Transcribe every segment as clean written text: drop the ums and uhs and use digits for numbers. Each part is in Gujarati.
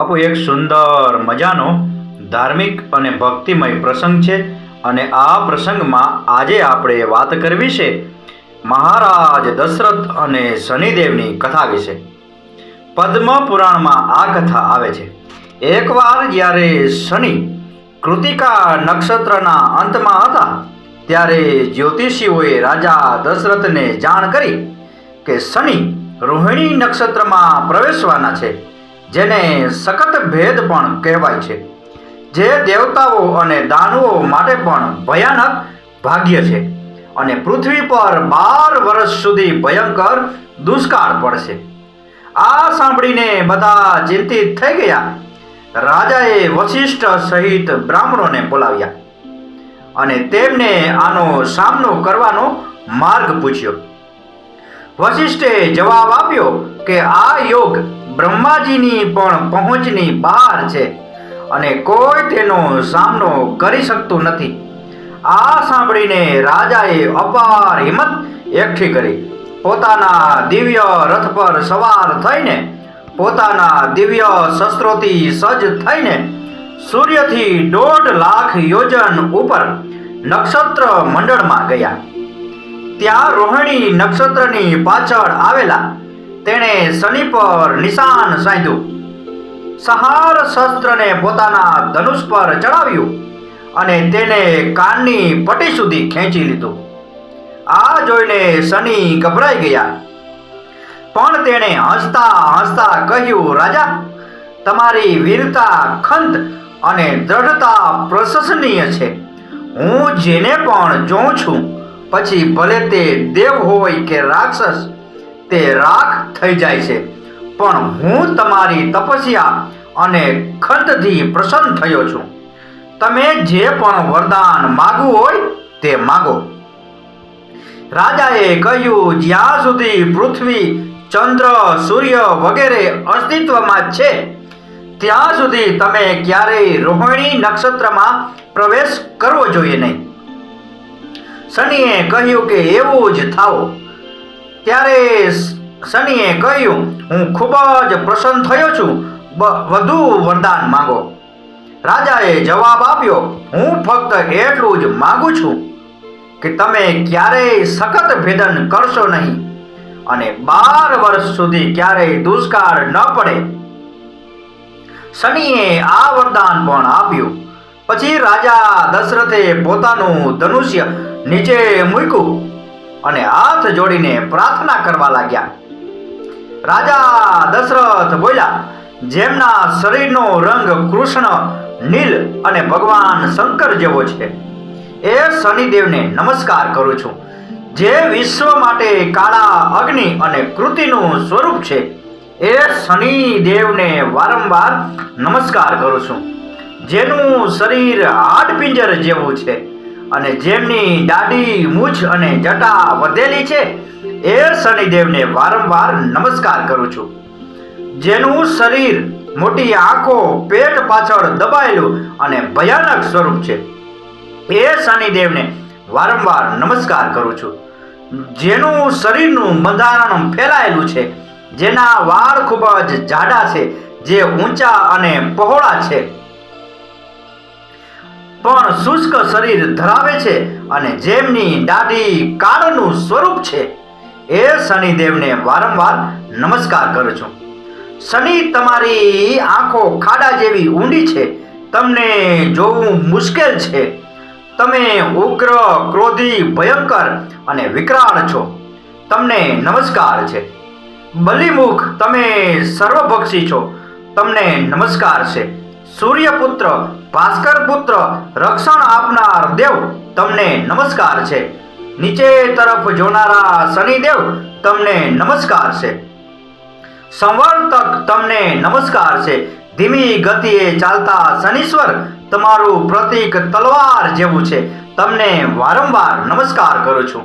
બાપુ એક સુંદર મજાનો ધાર્મિક અને ભક્તિમય પ્રસંગ છે અને આ પ્રસંગમાં આજે આપણે વાત કરવી છે મહારાજ દશરથ અને શનિદેવની કથા વિશે। પદ્મ પુરાણમાં આ કથા આવે છે। એકવાર જ્યારે શનિ કૃતિકા નક્ષત્રના અંતમાં હતા ત્યારે જ્યોતિષીઓએ રાજા દશરથને જાણ કરી કે શનિ રોહિણી નક્ષત્રમાં પ્રવેશવાના છે, જેને સખત ભેદ પણ કહેવાય છે, જે દેવતાઓ અને દાનવો માટે પણ ભયાનક ભાગ્ય છે અને પૃથ્વી પર 12 વર્ષ સુધી ભયંકર દુષ્કાળ પડશે। આ સાંભળીને બધા ચિંતિત થઈ ગયા। રાજાએ વશિષ્ઠ સહિત બ્રાહ્મણોને બોલાવ્યા અને તેમને આનો સામનો કરવાનો માર્ગ પૂછ્યો। વશિષ્ઠે જવાબ આપ્યો કે આ યોગ બ્રહ્માજીની પણ પહોંચની બહાર છે અને કોઈ તેનો સામનો કરી શકતું નથી। આ સાંભળીને રાજાએ અપાર હિંમત એકઠી કરી પોતાના દિવ્ય રથ પર સવાર થઈને પોતાના દિવ્ય શસ્ત્રોથી સજ્જ થઈને સૂર્યથી 1.5 લાખ યોજન ઉપર નક્ષત્ર મંડળમાં ગયા। ત્યાં રોહિણી નક્ષત્રની પાછળ આવેલા તેણે શનિ પર નિશાન સાધ્યું, સંહાર શસ્ત્રને પોતાના ધનુષ પર ચડાવ્યું અને તેને કાનની પટ્ટી સુધી ખેંચી લીધું। આ જોઈને શનિ ગભરાઈ ગયા, પણ તેણે હસતા હસતા કહ્યું, રાજા, તમારી વીરતા, ખંત અને દ્રઢતા પ્રશંસનીય છે। હું જેને પણ જોઉં છું, પછી ભલે તે દેવ હોય કે રાક્ષસ, તે રાખ થઈ જાય છે, પણ હું તમારી તપસ્યા અને ખંતથી પ્રસન્ન થયો છું। તમે જે પણ વરદાન માગવું હોય તે માગો। રાજાએ કહ્યું, જ્યાં સુધી પૃથ્વી, ચંદ્ર, સૂર્ય વગેરે અસ્તિત્વમાં છે ત્યાં સુધી તમે ક્યારેય રોહિણી નક્ષત્રમાં પ્રવેશ કરવો જોઈએ નહીં। શનિએ કહ્યું કે એવું જ થાઓ। ત્યારે શનિએ કહ્યું, હું ખૂબ જ પ્રસન્ન થયો છું, વધુ વરદાન માંગો। રાજાએ જવાબ આપ્યો, હું ફક્ત એટલું જ માંગુ છું કે તમે ક્યારેય સખત ભેદન કરશો નહીં અને 12 વર્ષ સુધી ક્યારેય દુષ્કાળ ન પડે। શનિએ આ વરદાન પણ આપ્યું। પછી રાજા દશરથે પોતાનું ધનુષ્ય નીચે મૂક્યું અને હાથ જોડીને પ્રાર્થના કરવા લાગ્યા। રાજા દશરથ બોલ્યા, જેમના શરીરનો રંગ કૃષ્ણ, નીલ અને ભગવાન શંકર જેવો છે, એ શનિદેવને નમસ્કાર કરું છું। જે વિશ્વ માટે કાળા અગ્નિ અને કૃતિનું સ્વરૂપ છે, એ શનિદેવને વારંવાર નમસ્કાર કરું છું। જેનું શરીર હાડપિંજર જેવું છે અને જેમની દાઢી, મૂછ અને જટા વધેલી છે, એ શનિદેવને વારંવાર નમસ્કાર કરું છું। જેનું શરીર, મોટી આંખો, પેટ પાછળ દબાયેલું અને ભયાનક સ્વરૂપ છે, એ શનિદેવને વારંવાર નમસ્કાર કરું છું। જેનું શરીરનું બંધારણ ફેલાયેલું છે, જેના વાળ ખૂબ જ જાડા છે, જે ઊંચા અને પહોળા છે, પણ શુષ્ક શરીર ધરાવે છે અને જેમની દાઢી કાળનું સ્વરૂપ છે, એ શનિદેવને વારંવાર નમસ્કાર કરું છું। શનિ, તમારી આંખો ખાડા જેવી ઊંડી છે, તમને જોવું મુશ્કેલ છે, તમે ઉગ્ર, ક્રોધી, ભયંકર અને વિકરાળ છો, તમને નમસ્કાર છે। બલિમુખ, તમે સર્વભક્ષી છો, તમને નમસ્કાર છે। સૂર્યપુત્ર, ભાસ્કર પુત્ર, રક્ષણ આપનાર દેવ, તમને નમસ્કાર છે। નીચે તરફ જોનારા શનિદેવ, તમને નમસ્કાર છે। સંવર્તક, તમને નમસ્કાર છે। ધીમી ગતિએ ચાલતા શનીશ્વર, તમારું પ્રતીક તલવાર જેવું છે, તમને વારંવાર નમસ્કાર કરું છું।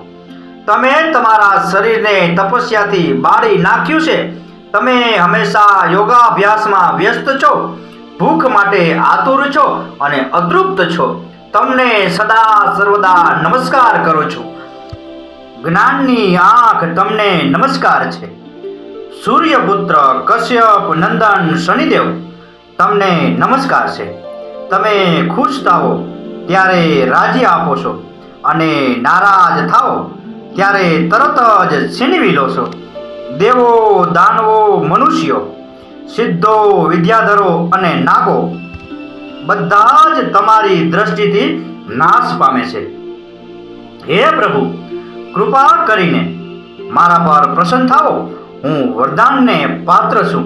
તમે તમારા શરીરને તપસ્યાથી બાળી નાખ્યું છે, તમે હંમેશા યોગાભ્યાસમાં વ્યસ્ત છો, ભૂખ માટે આતુર છો અને અતૃપ્ત છો, તમને સદા સર્વદા નમસ્કાર કરું છું। જ્ઞાનની આંખ, તમને નમસ્કાર છે। સૂર્યપુત્ર, કશ્યપ નંદન શનિદેવ, તમને નમસ્કાર છે. તમે ખુશ થાઓ ત્યારે રાજી આપો છો અને નારાજ થાઓ ત્યારે તરત જ છીનવી લો છો. દેવો, દાનવો, મનુષ્યો, સિદ્ધો, વિદ્યાધરો અને નાગો બધા જ તમારી દ્રષ્ટિથી નાશ પામે છે. હે પ્રભુ, કૃપા કરીને મારા પર પ્રસન્ન થાઓ. હું વરદાનને પાત્ર છું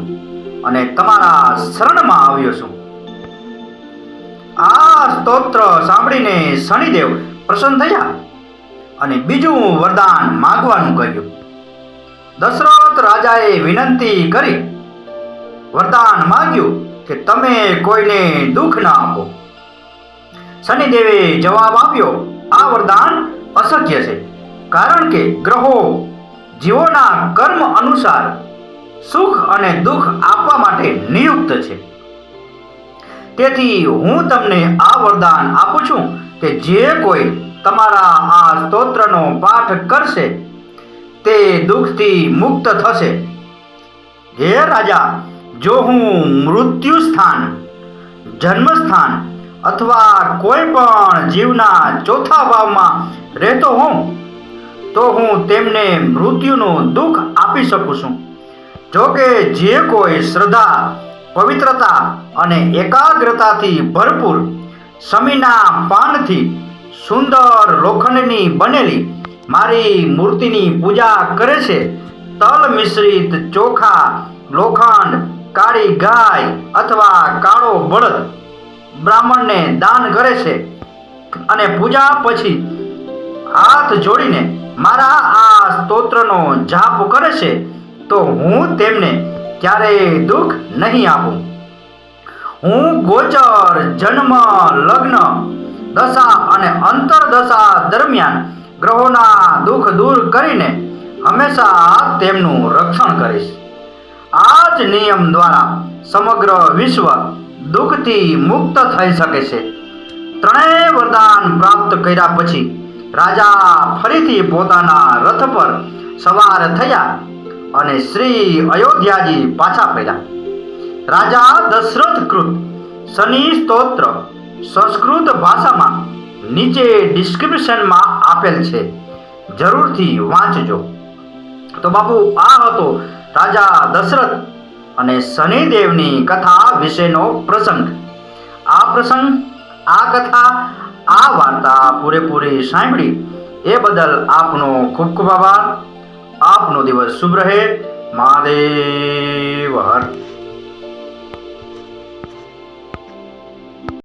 અને તમારા શરણમાં આવ્યો છું. આ સ્તોત્ર સાંભળીને શનિદેવ પ્રસન્ન થયા અને બીજું વરદાન માંગવાનું કહ્યું. દશરથ રાજાએ વિનંતી કરી વરદાન માંગ્યું કે તમે કોઈને દુઃખ ના આપો. શનિદેવે જવાબ આપ્યો, આ વરદાન અશક્ય છે, કારણ કે ગ્રહો જીવોના કર્મ અનુસાર સુખ અને દુઃખ આપવા માટે નિયુક્ત છે. તેથી હું તમને આ વરદાન આપું છું કે જે કોઈ તમારા આ સ્તોત્રનો પાઠ કરશે તે દુઃખથી મુક્ત થશે. હે રાજા, જો હું મૃત્યુ સ્થાન, જન્મસ્થાન અથવા કોઈ પણ જીવના ચોથા ભાવમાં રહેતો હોઉં તો હું તેમને મૃત્યુનું દુઃખ આપી શકું છું. જો કે જે કોઈ શ્રદ્ધા, પવિત્રતા અને એકાગ્રતાથી ભરપૂર શમીના પાનથી સુંદર લોખંડની બનેલી મારી મૂર્તિની પૂજા કરે છે, તલ મિશ્રિત ચોખા, લોખંડ, કાળી ગાય અથવા કાળો બળદ બ્રાહ્મણને દાન કરે છે અને પૂજા પછી હાથ જોડીને મારા આ સ્તોત્રનો જાપ કરે છે, તો હું તેમને ક્યારેય દુઃખ નહીં આપું. હું ગોચર, જન્મ, લગ્ન, દશા અને અંતરદશા દરમિયાન ગ્રહોના દુઃખ દૂર કરીને હંમેશા તેમનું રક્ષણ કરીશ. આ જ નિયમ દ્વારા સમગ્ર વિશ્વ દુઃખથી મુક્ત થઈ શકે છે. ત્રણેય વરદાન પ્રાપ્ત કર્યા પછી રાજા ફરીથી પોતાના રથ પર સવાર થયા અને શ્રી અયોધ્યાજી પાછા ફર્યા. રાજા દશરથ કૃત શનિ સ્તોત્ર સંસ્કૃત ભાષામાં નીચે ડિસ્ક્રિપ્શનમાં આપેલ છે, જરૂરથી વાંચજો. તો બાપુ, આ હતો રાજા દશરથ અને શનિદેવની કથા વિશેનો પ્રસંગ. આ કથા, આ વાર્તા પૂરેપૂરી સાંભળી એ બદલ આપનો ખૂબ ખૂબ આભાર. આપનો દિવસ શુભ રહે. મહાદેવ હર.